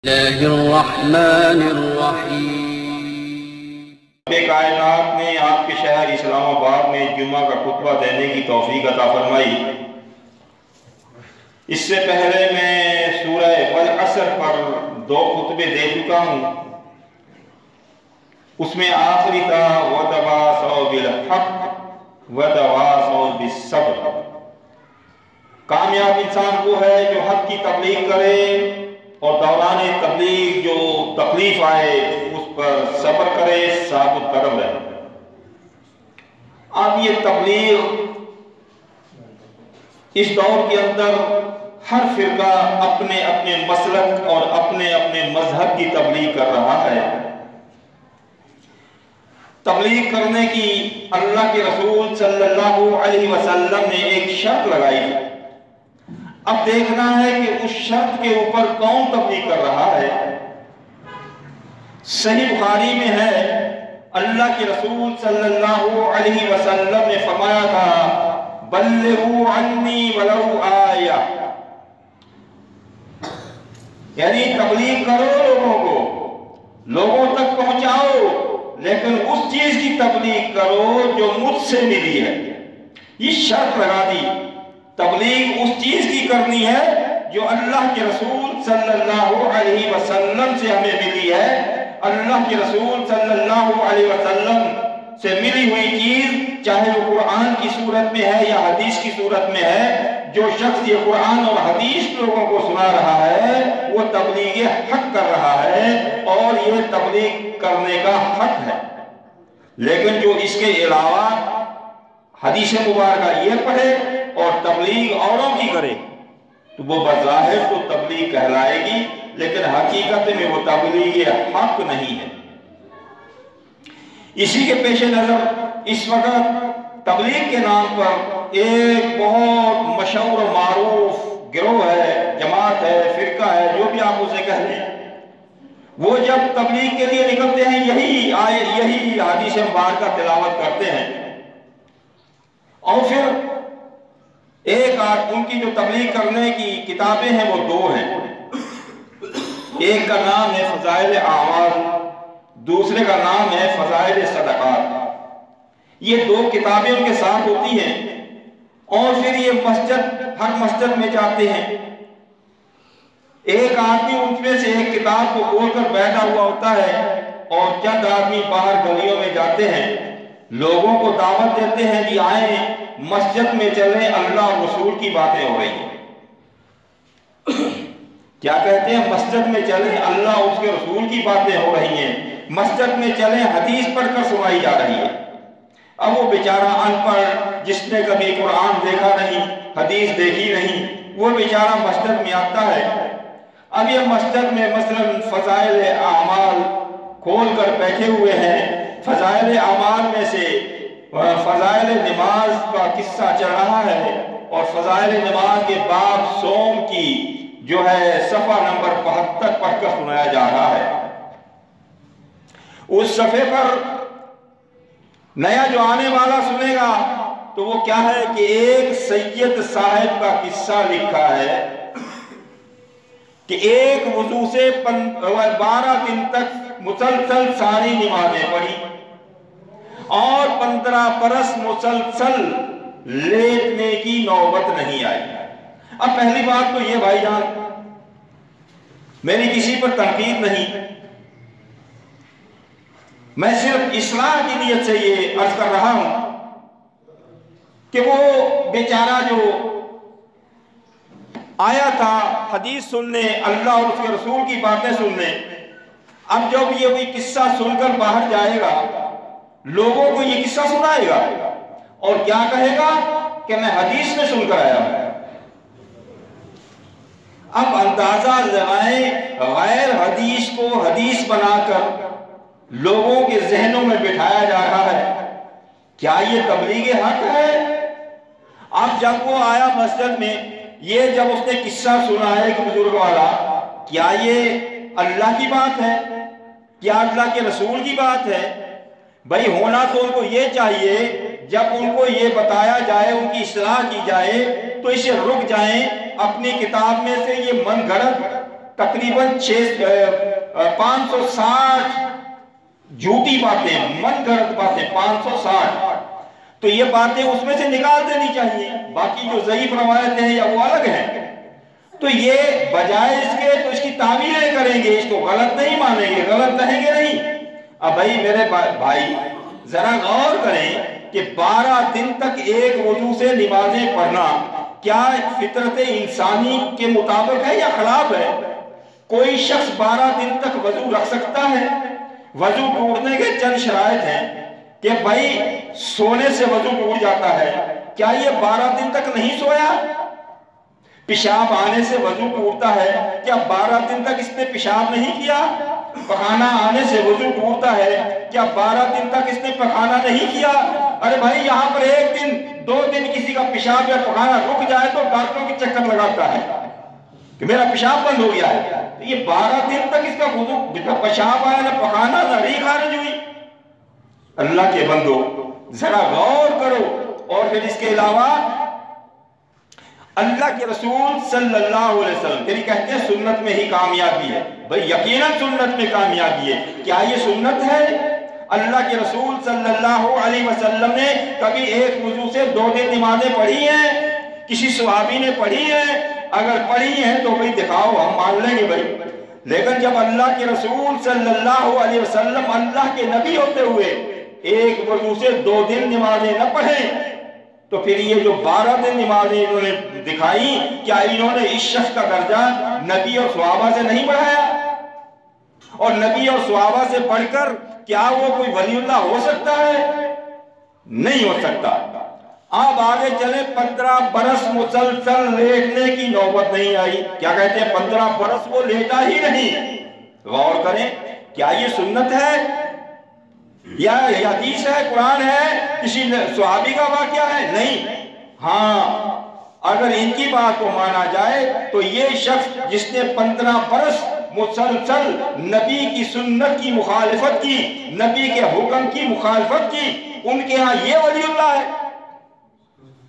اللہ الرحمن الرحیم۔ کائنات نے آپ کے شہر اسلام آباد میں جمعہ کا خطبہ دینے کی توفیق عطا فرمائی۔ اس سے پہلے میں سورہ والعصر پر 2 خطبے دے چکا ہوں۔ اس میں آخری تھا وَتَوَاصَوْا بِالْحَقِّ وَتَوَاصَوْا بِالصَّبْرِ۔ کامیاب انسان وہ ہے جو حق کی تبلیغ کرے اور دوران تبلیغ جو تکلیف آئے اس پر صبر کرے، ثابت قدم رہے۔ اب یہ تبلیغ اس دور کے اندر ہر فرقہ اپنے اپنے مسلک اور اپنے اپنے مذہب کی تبلیغ کر رہا ہے۔ تبلیغ کرنے کی اللہ کے رسول صلی اللہ علیہ وسلم نے ایک شرط لگائی ہے۔ اب دیکھنا ہے کہ اس شرط کے اوپر کون تبلیغ کر رہا ہے۔ صحیح بخاری میں ہے، اللہ کے رسول صلی اللہ علیہ وسلم نے فرمایا تھا بلغوا عنی ولو آیہ، یعنی تبلیغ کرو، لوگوں تک پہنچاؤ، لیکن اس چیز کی تبلیغ کرو جو مجھ سے ملی ہے۔ یہ شرط لگا دی، تبلیغ اس چیز کی کرنی ہے جو اللہ کے رسول صلی اللہ علیہ وسلم سے ہمیں ملی ہے۔ اللہ کے رسول صلی اللہ علیہ وسلم سے ملی ہوئی چیز، چاہے وہ قرآن کی صورت میں ہے یا حدیث کی صورت میں ہے، جو شخص یہ قرآن اور حدیث لوگوں کو سنا رہا ہے وہ تبلیغ حق کر رہا ہے، اور یہ تبلیغ کرنے کا حق ہے۔ لیکن جو اس کے علاوہ حدیث مبارکہ یہ پڑھے اور تبلیغ اوروں کی کرے تو وہ بظاہر تو تبلیغ کہلائے گی، لیکن حقیقت میں وہ تبلیغ حق نہیں ہے۔ اسی کے پیش نظر اس وقت تبلیغ کے نام پر ایک بہت مشہور و معروف گروہ ہے، جماعت ہے، فرقہ ہے، جو بھی آپ اسے کہہ لیں، وہ جب تبلیغ کے لیے نکلتے ہیں یہی حدیث مبارکہ تلاوت کرتے ہیں، اور پھر ان کی جو تبلیغ کرنے کی کتابیں ہیں وہ 2 ہیں۔ ایک کا نام ہے فضائل اعمال، دوسرے کا نام ہے فضائل صدقات۔ یہ 2 کتابیں ان کے ساتھ ہوتی ہیں، اور پھر یہ ہر مسجد میں جاتے ہیں۔ ایک آدمی ان میں سے ایک کتاب کو کھول کر بیٹھا ہوا ہوتا ہے، اور چند آدمی باہر گلیوں میں جاتے ہیں، لوگوں کو دعوت دیتے ہیں کہ آئیں مسجد میں چلیں، اللہ اور رسول کی باتیں ہو رہی ہیں۔ کیا کہتے ہیں؟ مسجد میں چلیں، اللہ اور اس کے رسول کی باتیں ہو رہی ہیں، مسجد میں چلیں، حدیث پڑھ کر سنائی جا رہی ہے۔ اب وہ بیچارہ ان پڑھ، جس نے کبھی قرآن دیکھا نہیں، حدیث دیکھی نہیں، وہ بیچارہ مسجد میں آتا ہے۔ اب یہ مسجد میں مثلا فضائل اعمال کھول کر بیٹھے ہوئے ہیں، فضائل اعمال میں سے فضائل نماز کا قصہ چل رہا ہے، اور فضائل نماز کے باب صوم کی جو ہے صفحہ نمبر 72 پڑھ کر سنایا جا رہا ہے۔ اس صفحے پر نیا جو آنے والا سنے گا تو وہ کیا ہے کہ ایک سید صاحب کا قصہ لکھا ہے کہ ایک وضو سے 12 دن تک مسلسل ساری نمازیں پڑھی، اور 15 برس مسلسل لیٹنے کی نوبت نہیں آئی۔ اب پہلی بات تو یہ بھائی جان، میری کسی پر تنقید نہیں، میں صرف اصلاح کی نیت سے یہ عرض کر رہا ہوں کہ وہ بیچارہ جو آیا تھا حدیث سننے، اللہ اور اس کے رسول کی باتیں سننے، اب جب یہ وہی قصہ سن کر باہر جائے گا، لوگوں کو یہ قصہ سنائے گا، اور کیا کہے گا کہ میں حدیث میں سن کر آیا ہوں۔ اب اندازہ لگائیں، غیر حدیث کو حدیث بنا کر لوگوں کے ذہنوں میں بٹھایا جا رہا ہے، کیا یہ تبلیغ حق ہے؟ اب جب وہ آیا مسجد میں، یہ جب اس نے قصہ سنا ہے ایک بزرگ والا، کیا یہ اللہ کی بات ہے؟ کیا اللہ کے رسول کی بات ہے؟ بھائی ہونا تو ان کو یہ چاہیے، جب ان کو یہ بتایا جائے، ان کی اصلاح کی جائے، تو اسے رک جائیں، اپنی کتاب میں سے یہ من گھڑت تقریباً 560 جھوٹی باتیں، من گھڑت باتیں 560، تو یہ باتیں اس میں سے نکال دینی چاہیے، باقی جو ضعیف روایتیں ہیں یا وہ الگ ہیں۔ تو یہ بجائے اس کے تو اس کی تعمیریں کریں گے، اس کو غلط نہیں مانیں گے، غلط کہیں گے نہیں۔ اب بھائی میرے بھائی ذرا غور کریں کہ 12 دن تک ایک وضو سے نمازیں پڑھنا کیا فطرت انسانی کے مطابق ہے یا خلاف ہے؟ کوئی شخص 12 دن تک وضو رکھ سکتا ہے؟ وضو ٹوٹنے کے چند شرائط ہیں کہ بھائی سونے سے وضو ٹوٹ جاتا ہے، کیا یہ 12 دن تک نہیں سویا؟ پیشاب آنے سے وضو ٹوٹتا ہے، کیا 12 دن تک اس نے پیشاب نہیں کیا؟ پخانہ آنے سے وضو ٹوٹتا ہے، کیا 12 دن تک اس نے پخانہ نہیں کیا؟ ارے بھائی یہاں پر 1 دن 2 دن کسی کا پیشاب یا پخانہ رک جائے تو ڈاکٹروں کی چکر لگاتا ہے کہ میرا پیشاب بند ہو گیا ہے۔ یہ 12 دن تک اس کا وضو، نہ پیشاب آیا نہ پخانہ نہ ریح خارج ہوئی۔ اللہ کے بندو ذرا غور کرو۔ اور پھر اس کے علاوہ اللہ کے رسول صلی اللہ علیہ وسلم یعنی کہتے ہیں سنت میں ہی کامیابی ہے، بھئی یقیناً سنت میں کامیابی ہے۔ کیا یہ سنت ہے؟ اللہ کے رسول صلی اللہ علیہ وسلم نے کبھی ایک وضو سے 2 دن نمازیں پڑھی ہیں؟ کسی صحابی نے پڑھی ہیں؟ اگر پڑھی ہیں تو بھئی دکھاؤ، ہم مان لیں گے بھئی۔ لیکن جب اللہ کے رسول صلی اللہ علیہ وسلم اللہ کے نبی ہوتے ہوئے ایک وضو سے 2 دن نمازیں نہ پڑھیں تو پھر یہ جو 12 دن نمازیں انہوں نے دکھائی، کیا انہوں نے اس شخص کا درجہ نبی اور صحابہ سے نہیں بڑھایا؟ اور نبی اور صحابہ سے بڑھ کر کیا وہ کوئی ولی اللہ ہو سکتا ہے؟ نہیں ہو سکتا۔ اب آگے چلیں، 15 برس مسلسل لیٹنے کی نوبت نہیں آئی۔ کیا کہتے ہیں؟ 15 برس وہ لیٹا ہی نہیں۔ غور کریں، کیا یہ سنت ہے یا حدیث ہے، قرآن ہے، کسی صحابی کا واقعہ ہے؟ نہیں۔ ہاں اگر ان کی بات کو مانا جائے تو یہ شخص جس نے 15 برس مسلسل نبی کی سنت کی مخالفت کی، نبی کے حکم کی مخالفت کی، ان کے ہاں یہ ولی اللہ ہے۔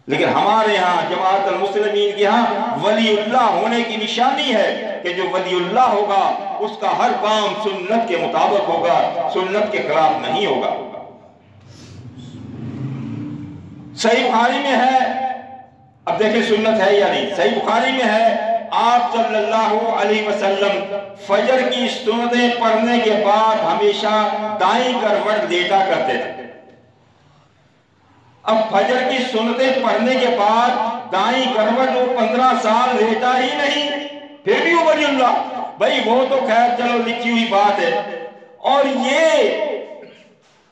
لیکن ہمارے ہاں جماعت المسلمین کے ہاں ولی اللہ ہونے کی نشانی ہے کہ جو ولی اللہ ہوگا اس کا ہر کام سنت کے مطابق ہوگا، سنت کے خلاف نہیں ہوگا۔ صحیح بخاری میں ہے، اب دیکھیں سنت ہے یا نہیں، صحیح بخاری میں ہے آپ صلی اللہ علیہ وسلم فجر کی سنتیں پڑھنے کے بعد ہمیشہ دائیں کروٹ لیٹا کرتے تھے۔ اب فجر کی سنتیں پڑھنے کے بعد دائیں کروٹ وہ 15 سال لیٹا ہی نہیں، پھر بھی وہ ولی اللہ۔ بھائی وہ تو خیر چلو لکھی ہوئی بات ہے، اور یہ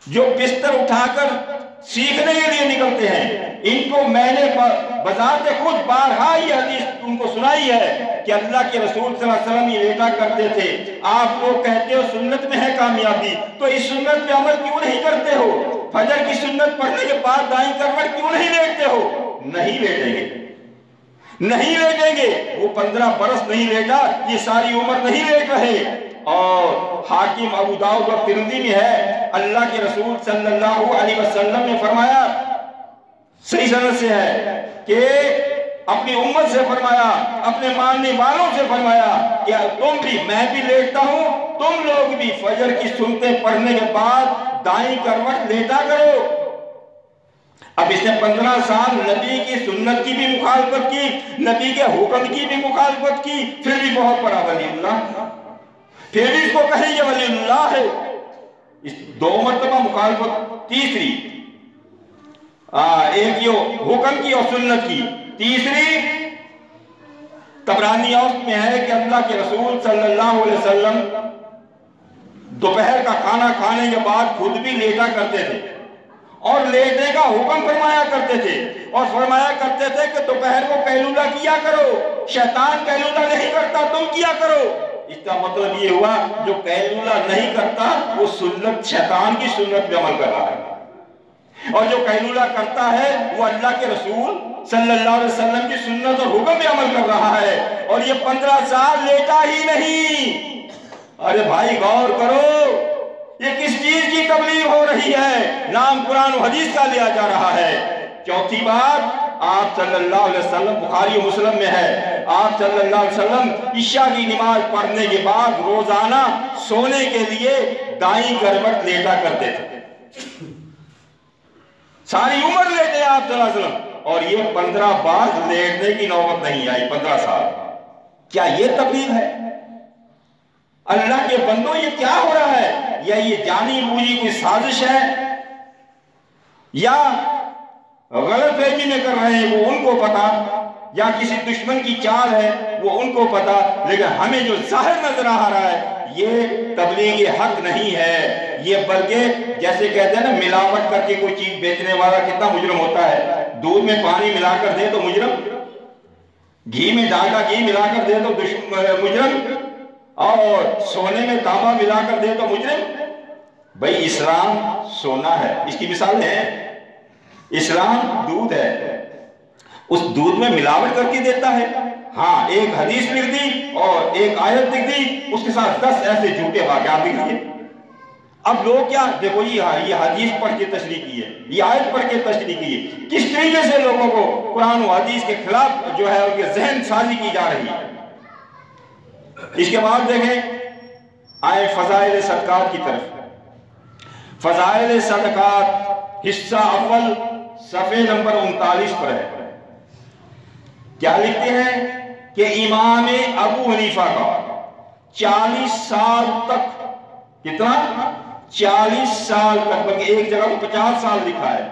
جو بستر اٹھا کر سیکھنے کے لیے نکلتے ہیں، ان کو میں نے بذات خود بارہا یہ حدیث ان کو سنائی ہے کہ اللہ کے رسول صلی اللہ علیہ وسلم یہ لیٹا کرتے تھے۔ آپ لوگ کہتے ہو سنت میں ہے کامیابی، تو اس سنت پہ عمل کیوں نہیں کرتے ہو؟ فجر کی سنت پڑھنے کے بعد دائیں کروٹ کیوں نہیں لیٹتے ہو؟ نہیں لیٹیں گے، نہیں لیٹیں گے۔ وہ 15 برس نہیں لیٹا، یہ ساری عمر نہیں لیٹ رہے۔ اور حاکم ابو داؤد اور ترمذی میں ہے اللہ کے رسول صلی اللہ علیہ وسلم نے فرمایا، صحیح سند سے ہے کہ اپنی امت سے فرمایا، اپنے ماننے والوں سے فرمایا کہ تم بھی، میں بھی لیٹتا ہوں، تم لوگ بھی فجر کی سنتیں پڑھنے کے بعد دائیں کروٹ لیٹا کرو۔ اب اس نے 15 سال نبی کی سنت کی بھی مخالفت کی، نبی کے حکم کی بھی مخالفت کی، پھر بھی بہت بڑا ولی اللہ، پھر بھی اس کو کہیں یہ ولی اللہ ہے۔ اس 2 مرتبہ مخالفت، تیسری ایک یہ حکم کی اور سنت کی، تیسری طبرانی اوسط میں ہے کہ اللہ کے رسول صلی اللہ علیہ وسلم دوپہر کا کھانا کھانے کے بعد خود بھی لیٹا کرتے تھے اور لیٹنے کا حکم فرمایا کرتے تھے، اور فرمایا کرتے تھے کہ دوپہر کو قیلولہ کیا کرو، شیطان قیلولہ نہیں کرتا، تم کیا کرو۔ اس کا مطلب یہ ہوا جو قیلولہ نہیں کرتا وہ سنت، شیطان کی سنت پہ عمل کر رہا ہے، اور جو قیلولہ کرتا ہے وہ اللہ کے رسول صلی اللہ علیہ وسلم کی سنت اور حکم پہ عمل کر رہا ہے، اور یہ 15 سال لیٹا ہی نہیں۔ ارے بھائی غور کرو، یہ کس چیز کی تبلیغ ہو رہی ہے؟ نام قرآن و حدیث کا لیا جا رہا ہے۔ چوتھی بات، آپ صلی اللہ علیہ وسلم، بخاری و مسلم میں ہے، آپ صلی اللہ علیہ وسلم عشاء کی نماز پڑھنے کے بعد روزانہ سونے کے لیے دائیں کروٹ لیٹا کرتے تھے، ساری عمر لیٹے آپ صلی اللہ علیہ وسلم، اور یہ 15 بار لیٹنے کی نوبت نہیں آئی، 15 سال۔ کیا یہ تبلیغ ہے؟ اللہ کے بندوں یہ کیا ہو رہا ہے؟ یا یہ جانی بوجھی کوئی سازش ہے، یا غلط فہمی میں کر رہے ہیں وہ ان کو پتا، یا کسی دشمن کی چال ہے وہ ان کو پتا، لیکن ہمیں جو ظاہر نظر آ رہا ہے یہ تبلیغ حق نہیں ہے، یہ بلکہ جیسے کہتے ہیں نا ملاوٹ کر کے کوئی چیز بیچنے والا کتنا مجرم ہوتا ہے، دودھ میں پانی ملا کر دے تو مجرم، گھی میں ڈالڈا گھی ملا کر دے تو مجرم، اور سونے میں تانبا ملا کر دے تو مجرم۔ بھئی اسلام سونا ہے، اس کی مثال ہے، اسلام دودھ ہے، اس دودھ میں ملاوٹ کر کے دیتا ہے۔ ہاں ایک حدیث لکھ دی اور ایک آیت لکھ دی، اس کے ساتھ 10 ایسے جھوٹے واقعات لکھ دیے۔ اب لوگ کیا دیکھو یہ حدیث پڑھ کے تشریح کی ہے، یہ آیت پڑھ کے تشریح کی ہے، کس طریقے سے لوگوں کو قرآن و حدیث کے خلاف جو ہے ان کے ذہن سازی کی جا رہی ہے۔ اس کے بعد دیکھیں آئے فضائل صدقات کی طرف۔ فضائل صدقات حصہ اول صفحے نمبر 39 پر ہے۔ کیا لکھتے ہیں کہ امام ابو حنیفہ کا 40 سال تک، کتنا؟ 40 سال تک، بلکہ ایک جگہ 50 سال لکھا ہے،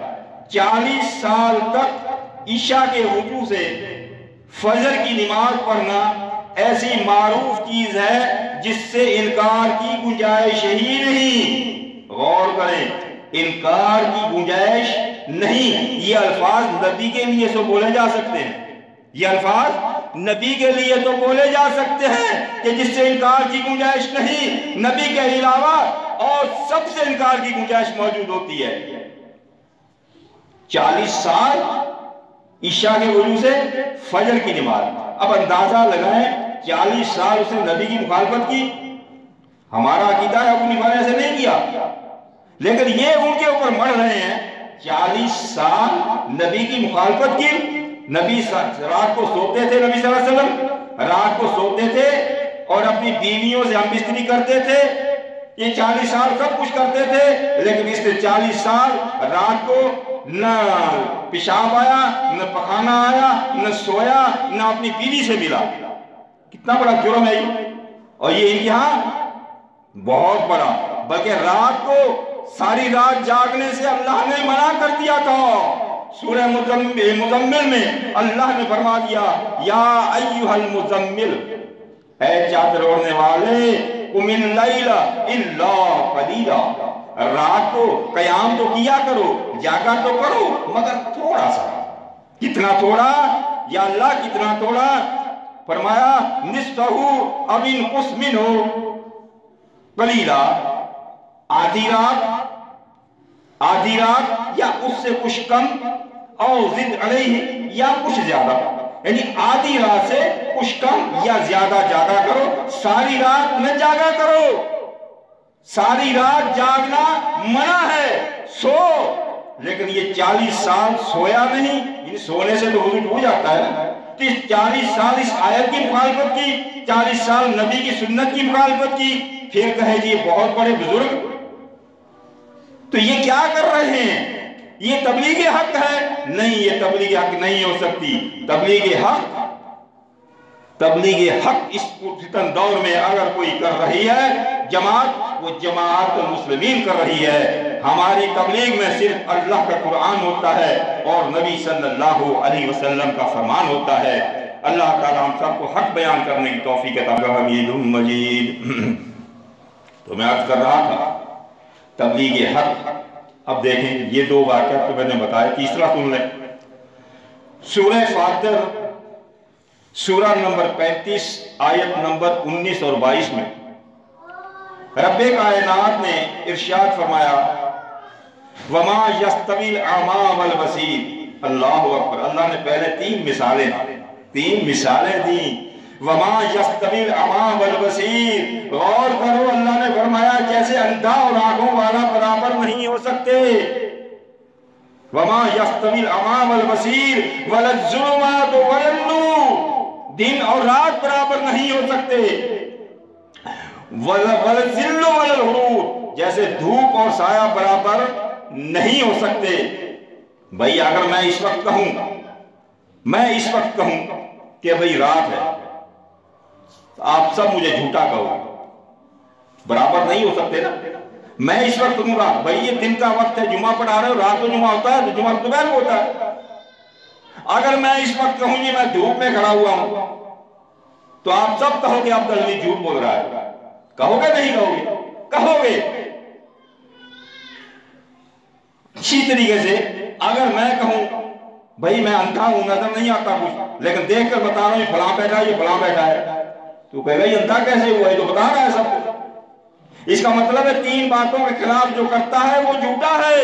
40 سال تک عشاء کے وضو سے فجر کی نماز پڑھنا ایسی معروف چیز ہے جس سے انکار کی گنجائش ہی نہیں۔ غور کریں، انکار کی گنجائش نہیں۔ یہ الفاظ نبی کے لیے تو بولے جا سکتے ہیں، یہ الفاظ نبی کے لیے تو بولے جا سکتے ہیں کہ جس سے انکار کی گنجائش نہیں، نبی کے علاوہ اور سب سے انکار کی گنجائش موجود ہوتی ہے۔ 40 سال عشاء کے وضو سے فجر کی نماز، اب اندازہ لگائیں 40 سال اس نے نبی کی مخالفت کی۔ ہمارا عقیدہ ہے ابو حنیفہ نے ایسے نہیں کیا، لیکن یہ ان کے اوپر مر رہے ہیں۔ 40 سال نبی کی مخالفت کی، نبی رات کو سوتے تھے، نبی صلی اللہ علیہ وسلم رات کو سوتے تھے اور اپنی بیویوں سے ہم بستری کرتے تھے، یہ 40 سال سب کچھ کرتے تھے، لیکن اس نے 40 سال رات کو نہ پیشاب آیا، نہ پخانا آیا، نہ سویا، نہ اپنی بیوی سے ملا۔ کتنا بڑا جرم ہے یہ، اور یہ انتہا بہت بڑا، بلکہ رات کو ساری رات جاگنے سے اللہ نے منع کر دیا تھا۔ سورہ مزمل میں اللہ نے فرما دیا، یا ایھا المزمل، اے چادر اوڑھنے والے، قم اللیل الا قلیلا، رات کو قیام تو کیا کرو، جاگا تو کرو، مگر تھوڑا سا۔ کتنا تھوڑا یا اللہ، کتنا تھوڑا؟ فرمایا نصفہ او انقص منہ قلیلا، آدھی رات یا اس سے کچھ کم، او زد علیہ یا کچھ زیادہ، یعنی آدھی رات سے کچھ کم یا زیادہ جاگا کرو، ساری رات نہ جاگا کرو۔ ساری رات جاگنا منع ہے، سو، لیکن یہ 40 سال سویا نہیں، یعنی سونے سے تو وضو ٹوٹ جاتا ہے نا، 40 سال اس آیت کی مخالفت کی، 40 سال نبی کی سنت کی مخالفت کی، پھر کہے جی بہت بڑے بزرگ۔ تو یہ کیا کر رہے ہیں؟ یہ تبلیغ حق ہے؟ نہیں، یہ تبلیغ حق نہیں ہو سکتی۔ تبلیغ حق اس فتن دور میں اگر کوئی کر رہی ہے جماعت، وہ جماعت المسلمین کر رہی ہے۔ ہماری تبلیغ میں صرف اللہ کا قرآن ہوتا ہے اور نبی صلی اللہ علیہ وسلم کا فرمان ہوتا ہے۔ اللہ تعالیٰ ہم سب کو حق بیان کرنے کی توفیق عطا فرمائے۔ حمید مجید۔ تو میں عرض کر رہا تھا تبلیغ حق۔ اب دیکھیں یہ 2 واقعات تو میں نے بتایا، تیسرا سن لیں۔ سورہ فاتر سورہ نمبر 35 آیت نمبر 19 اور 22 میں رب کائنات نے ارشاد فرمایا، وَمَا يَسْتَوِي الْأَعْمَى وَالْبَصِيرُ۔ اللہ اکبر۔ اللہ نے پہلے 3 مثالیں دیں۔ وَمَا يَسْتَوِي الْأَعْمَى وَالْبَصِيرُ، غور کرو، اللہ نے فرمایا جیسے اندھا اور آنکھوں والا برابر نہیں ہو سکتے۔ وما یستوی الاعمی والبصیر ولا الظلمات ولا النور، دن اور رات برابر نہیں ہو سکتے، ولا الظل ولا الحرور، جیسے دھوپ اور سایہ برابر نہیں ہو سکتے۔ بھئی اگر میں اس وقت کہوں کہ بھئی رات ہے، آپ سب مجھے جھوٹا کہو، برابر نہیں ہو سکتے نا۔ میں اس وقت کہوں گا بھئی یہ دن کا وقت ہے، جمعہ پڑھا رہے ہو، رات کو جمعہ ہوتا ہے تو جمعہ دوپہر کو ہوتا ہے۔ اگر میں اس وقت کہوں جی میں دھوپ میں کھڑا ہوا ہوں تو آپ سب کہو کہ عبد الحمید جھوٹ بول رہا ہے، کہو گے نہیں کہو گے؟ کہو گے۔ اسی طریقے سے اگر میں کہوں بھئی میں اندھا ہوں، نظر نہیں آتا کچھ، لیکن دیکھ کر بتا رہا ہوں یہ فلاں بیٹھا ہے، یہ فلاں بیٹھا ہے، تو کہے گا یہ اندھا کیسے ہوا ہے، تو بتا رہا ہے سب کچھ۔ اس کا مطلب ہے تین باتوں کے خلاف جو کرتا ہے وہ جھوٹا ہے۔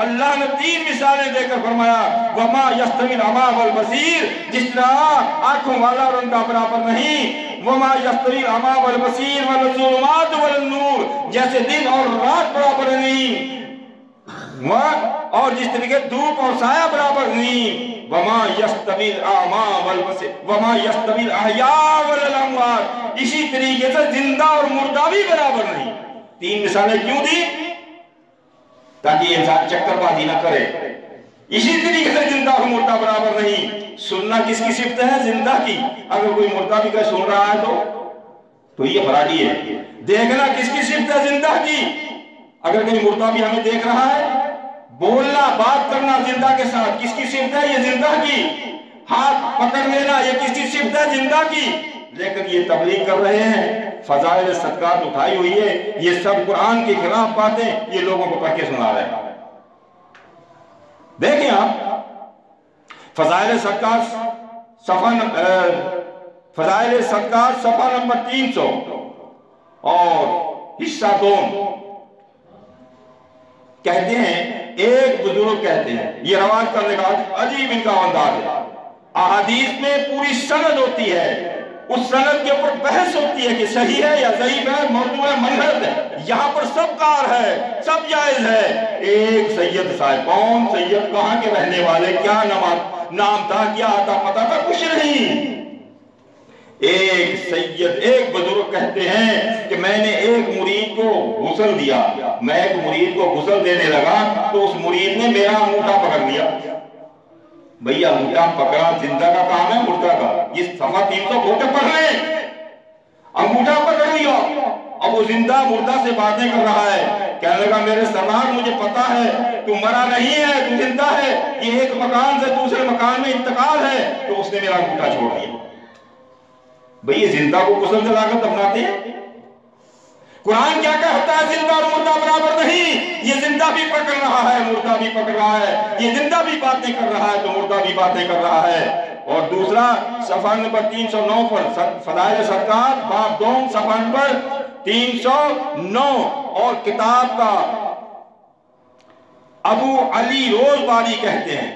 اللہ نے تین مثالیں دے کر فرمایا وما یستوی الاعمی والبصیر، جس طرح آنکھوں والا اور اندھا برابر نہیں، وما یستوی الاعمی والبصیر ولا الظلمات ولا النور، جیسے دن اور رات برابر نہیں، اور جس طریقے دھوپ اور سایہ برابر نہیں، وما یستوی الاعمی والبصیر وما یستوی الاحیاء ولا الاموات، اسی طریقے سے زندہ اور مردہ بھی برابر نہیں۔ تین مثالیں کیوں دی؟ تاکہ انسان چکر بازی نہ کرے۔ اسی طریقے سے زندہ اور مردہ برابر نہیں۔ سننا کس کی صفت ہے؟ زندہ کی۔ اگر کوئی مردہ بھی سن رہا ہے تو یہ فراڈی ہے۔ دیکھنا کس کی صفت ہے؟ زندہ کی۔ اگر کوئی مردہ بھی ہمیں دیکھ رہا ہے، بولنا بات کرنا زندہ کے ساتھ کس کی صفت ہے؟ یہ زندہ کی۔ ہاتھ پکڑ لینا یہ کس کی صفت ہے؟ زندہ کی۔ لیکن یہ تبلیغ کر رہے ہیں، فضائل صدقات اٹھائی ہوئی ہے، یہ سب قرآن کے خلاف باتیں یہ لوگوں کو پڑھ کے سنا رہے ہیں۔ دیکھیں آپ فضائل صدقات صفحہ نمبر 300 اور حصہ 2 کہتے ہیں، ایک بزرگ کہتے ہیں، یہ رواج کرنے کا عجیب ان کا انداز ہے، احادیث میں پوری سند ہوتی ہے، اس سند کے اوپر بحث ہوتی ہے کہ صحیح ہے یا ضعیف ہے، موضوع ہے، منہج ہے، یہاں پر سب کار ہے، سب جائز ہے۔ ایک سید صاحب، کون سید، کہاں کے رہنے والے، کیا نام تھا، کیا آتا پتا تھا، کچھ نہیں۔ ایک سید، ایک بزرگ کہتے ہیں کہ میں نے ایک مرید کو غسل دیا، میں ایک مرید کو غسل دینے لگا تو اس مرید نے میرا انگوٹھا پکڑ لیا۔ بھئی انگوٹھا پکڑا زندہ کا کام ہے مردہ کا؟ یہ صفحہ 300 کھول کے پڑھ لیں۔ انگوٹھا پکڑ لیا، اب وہ زندہ مردہ سے باتیں کر رہا ہے، کہنے لگا میرے سردار مجھے پتا ہے تو مرا نہیں ہے، تو زندہ ہے، یہ ایک مکان سے دوسرے مکان میں انتقال ہے، تو اس نے میرا انگوٹھا چھوڑ دیا۔ بھئی یہ زندہ کو غسل دلا کر دفناتے ہیں؟ قرآن کیا کہتا ہے؟ زندہ اور مردہ برابر نہیں۔ یہ زندہ بھی پکڑ رہا ہے، مردہ بھی پکڑ رہا ہے، یہ زندہ بھی باتیں کر رہا ہے تو مردہ بھی باتیں کر رہا ہے۔ اور دوسرا صفحہ نمبر 309 پر فضائل صدقات باب 2 صفحہ نمبر 309 اور کتاب کا ابو علی روزباری کہتے ہیں،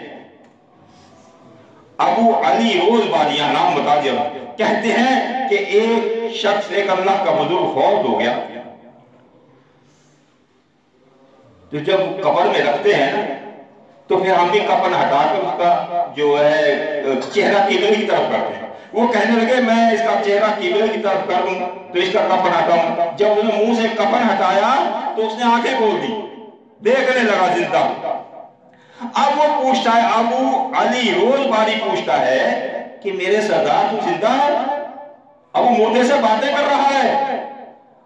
ابو علی روزباری، یہاں نام بتا دیا، کہتے ہیں کہ ایک شخص، ایک اللہ کا بزرگ فوت ہو گیا، تو جب قبر میں رکھتے ہیں تو پھر ہم بھی کفن ہٹا کر اس کا جو ہے چہرہ قبلے کی طرف کرتے ہیں۔ وہ کہنے لگے میں اس کا چہرہ قبلے کی طرف کروں تو اس کا کفن ہٹاؤں۔ جب اس نے منہ سے کفن ہٹایا تو اس نے آنکھیں کھول دی، دیکھنے لگا زندہ۔ اب وہ پوچھتا ہے، ابو علی روزباری پوچھتا ہے کہ میرے سردار تو زندہ ہے؟ اب وہ مردے سے باتیں کر رہا ہے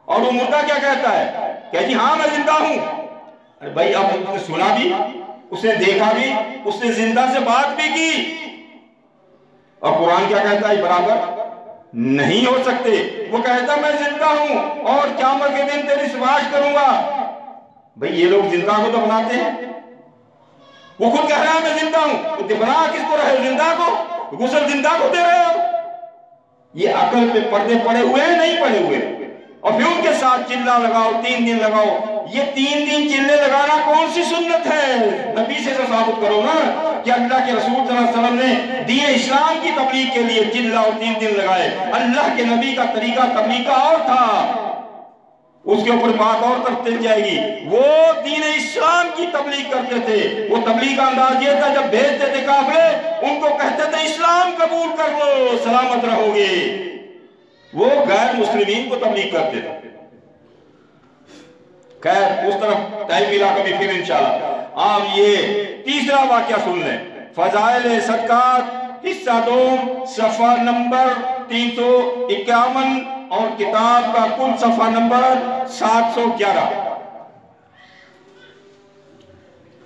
اور وہ مردہ کیا کہتا ہے کہ جی ہاں میں زندہ ہوں۔ ارے بھائی اب اس نے سنا بھی، اس نے دیکھا بھی، اس نے زندہ سے بات بھی کی، اور قرآن کیا کہتا ہے؟ برابر نہیں ہو سکتے۔ وہ کہتا میں زندہ ہوں اور قیامت کے دن تیری سفارش کروں گا۔ بھئی یہ لوگ زندہ کو تو بناتے ہیں، وہ خود کہہ رہا ہے میں زندہ ہوں، تو بنا کس کو رہے؟ زندہ کو، غسل زندہ کو دے رہے ہو؟ یہ عقل پہ پردے پڑے ہوئے ہیں نہیں پڑے ہوئے؟ اور پھر ان کے ساتھ چلہ لگاؤ، 3 دن لگاؤ۔ یہ 3 دن چلے لگانا کون سی سنت ہے؟ نبی سے ثابت کرو نا کہ اللہ کے رسول صلی اللہ علیہ وسلم نے دین اسلام کی تبلیغ کے لیے چلہ اور 3 دن لگائے۔ اللہ کے نبی کا طریقہ تبلیغ کا اور تھا۔ اس کے اوپر بات اور تک چل جائے گی. وہ دین اسلام کی تبلیغ کرتے تھے. وہ تبلیغ کا انداز یہ تھا جب بھیجتے تھے کافرے ان کو کہتے تھے اسلام قبول کر لو سلامت رہو گے. وہ غیر مسلمین کو تبلیغ کرتے تھے. خیر اس طرف ٹائم ملا کبھی پھر انشاءاللہ. آپ یہ تیسرا واقعہ سن لیں. فضائل صدقات حصہ 2 صفحہ نمبر 351 اور کتاب کا کل صفحہ نمبر 711.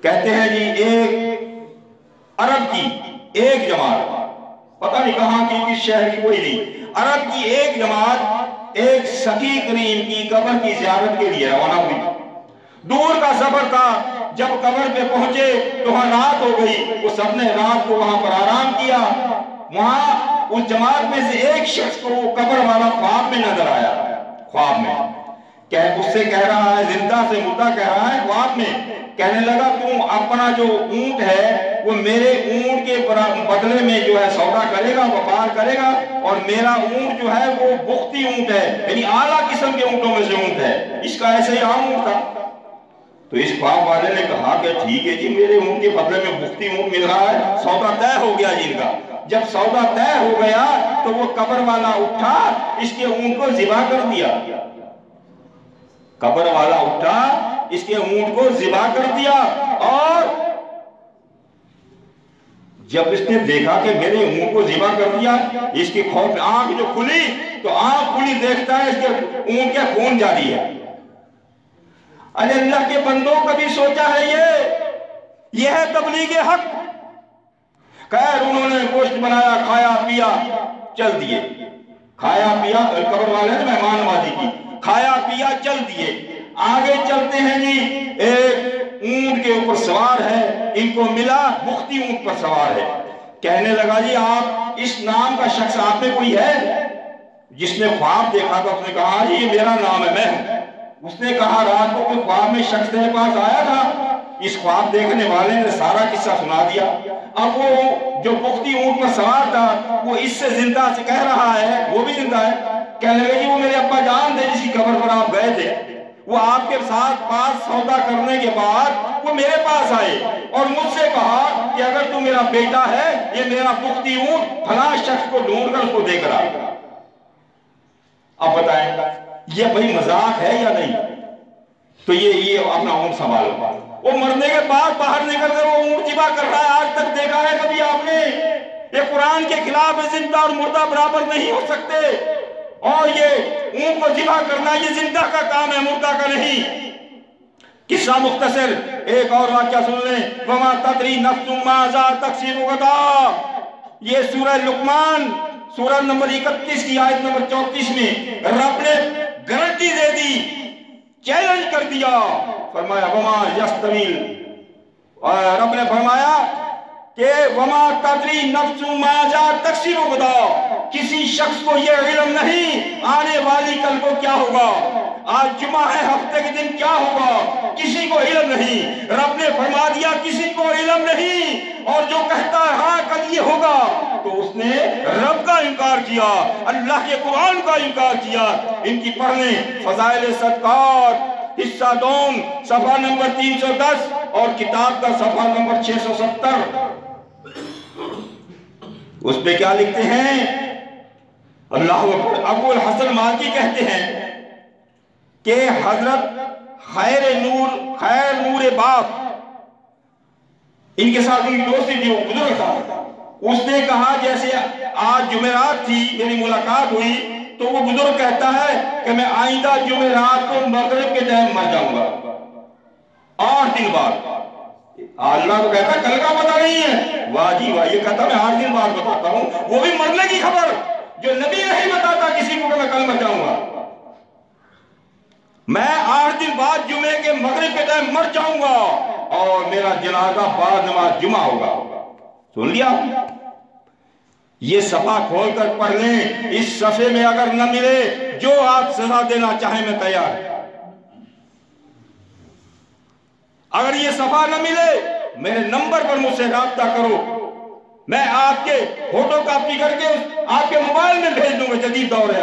کہتے ہیں جی ایک عرب کی ایک جماعت, پتہ نہیں کہاں کی کس شہر کی کوئی نہیں, عرب کی ایک جماعت ایک سقی کریم کی قبر کی زیارت کے لیے روانہ ہوئی. دور کا سفر تھا. جب قبر پہ پہنچے تو وہاں رات ہو گئی. وہ سب نے رات کو وہاں پر آرام کیا. وہاں اس جماعت میں سے ایک شخص کو وہ قبر والا خواب میں نظر آیا. خواب میں اس سے کہہ رہا ہے, زندہ سے مردہ کہہ رہا ہے خواب میں. کہنے لگا تم اپنا جو اونٹ ہے وہ میرے اونٹ کے بدلے میں جو ہے سودا کرے گا, وپار کرے گا, اور میرا اونٹ جو ہے وہ بختی اونٹ ہے, یعنی اعلیٰ قسم کے اونٹوں میں سے اونٹ ہے. اس کا ایسے ہی عام اونٹ تھا. تو اس خواب والے نے کہا کہ ٹھیک ہے جی, میرے اونٹ کے بدلے میں بختی اونٹ مل رہا ہے, سودا طے ہو گیا جی ان کا. جب سودا طے ہو گیا تو وہ قبر والا اٹھا, اس کے اونٹ کو ذبح کر دیا. قبر والا اٹھا, اس کے اونٹ کو ذبح کر دیا. اور جب اس نے دیکھا کہ میرے اونٹ کو ذبح کر دیا, اس کی خوف آنکھ جو کھلی تو آنکھ کھلی دیکھتا ہے اس کے اونٹ کے خون جاری ہے. ارے اللہ کے بندوں کبھی سوچا ہے یہ ہے تبلیغ حق. خیر انہوں نے گوشت بنایا, کھایا پیا, چل دیے. کھایا پیا, قبر والے نے مہمان نوازی کی, کھایا پیا, چل دیے. آگے چلتے ہیں جی, ایک اونٹ کے اوپر سوار ہے, ان کو ملا بختی اونٹ پر سوار ہے. کہنے لگا جی آپ اس نام کا شخص آپ میں کوئی ہے؟ جس نے خواب دیکھا تھا اس نے کہا جی یہ میرا نام ہے, میں ہوں. اس نے کہا رات کو کوئی خواب میں شخص تیرے پاس آیا تھا؟ اس خواب دیکھنے والے نے سارا قصہ سنا دیا. اب وہ جو بختی اونٹ پر سوار تھا وہ اس سے زندہ سے کہہ رہا ہے, وہ بھی زندہ ہے. کہنے لگے جی وہ میرے ابا جان تھے جس کی قبر پر آپ گئے تھے, وہ آپ کے ساتھ پاس سودا کرنے کے بعد وہ میرے پاس آئے اور مجھ سے کہا کہ اگر تو میرا بیٹا ہے یہ میرا بختی اونٹ فلاں شخص کو ڈھونڈ کر اس کو دے کر آئے. اب بتائیں یہ بھائی مذاق ہے یا نہیں؟ تو یہ اپنا اونٹ سنبھالو. وہ مرنے کے بعد باہر نکل کر وہ اونٹ ذبح کر رہا ہے. آج تک دیکھا ہے کبھی آپ نے؟ یہ قرآن کے خلاف ہے, زندہ اور مردہ برابر نہیں ہو سکتے. اور یہ اونٹ کو ذبح کرنا یہ زندہ کا کام ہے, مردہ کا نہیں. قصہ مختصر ایک اور واقعہ سن لیں. وما تدری نفس ماذا تکسب غدا. یہ سورہ لقمان سورہ نمبر 31 کی آیت نمبر 34 میں رب نے گارنٹی دے دی, چیلنج کر دیا. فرمایا وما یستویل, رب نے فرمایا کہ وما تدری نفس ماذا تکسب غدا. کسی شخص کو یہ علم نہیں آنے والی کل کو کیا ہوگا, آج جمعہ ہے ہفتے کے دن کیا ہوگا, کسی کو علم نہیں. رب نے فرما دیا کسی کو علم نہیں. اور جو کہتا ہے ہاں کل یہ ہوگا تو اس نے رب کا انکار کیا, اللہ کے قرآن کا انکار کیا. ان کی پڑھنے فضائل صدقات حصہ 2 صفحہ نمبر 310 اور کتاب کا صفحہ نمبر 670. اس پہ کیا لکھتے ہیں؟ اللہ اکبر. ابو الحسن مالکی کہتے ہیں کہ حضرت خیر نور باپ, ان کے ساتھ ان کی دوستی تھی, وہ بزرگ تھا. اس نے کہا جیسے آج جمعرات تھی میری ملاقات ہوئی تو وہ بزرگ کہتا ہے کہ میں آئندہ جمعرات کو مغرب کے ٹائم مر جاؤں گا 8 دن بعد. اللہ کو کہتا کل کا پتہ نہیں ہے. واہ جی واہ, یہ کہتا میں 8 دن بعد بتاتا ہوں. وہ بھی مرنے کی خبر جو نبی نہیں بتاتا کسی کو کہ میں کل مر جاؤں گا. میں 8 دن بعد جمعے کے مغرب کے ٹائم مر جاؤں گا اور میرا جنازہ بعد نماز جمعہ ہوگا. سن لیا؟ یہ صفحہ کھول کر پڑھ لیں. اس صفحے میں اگر نہ ملے جو آپ سزا دینا چاہیں میں تیار. اگر یہ صفحہ نہ ملے میرے نمبر پر مجھ سے رابطہ کرو, میں آپ کے فوٹو کاپی کر کے آپ کے موبائل میں بھیج دوں گا. جدید دور ہے,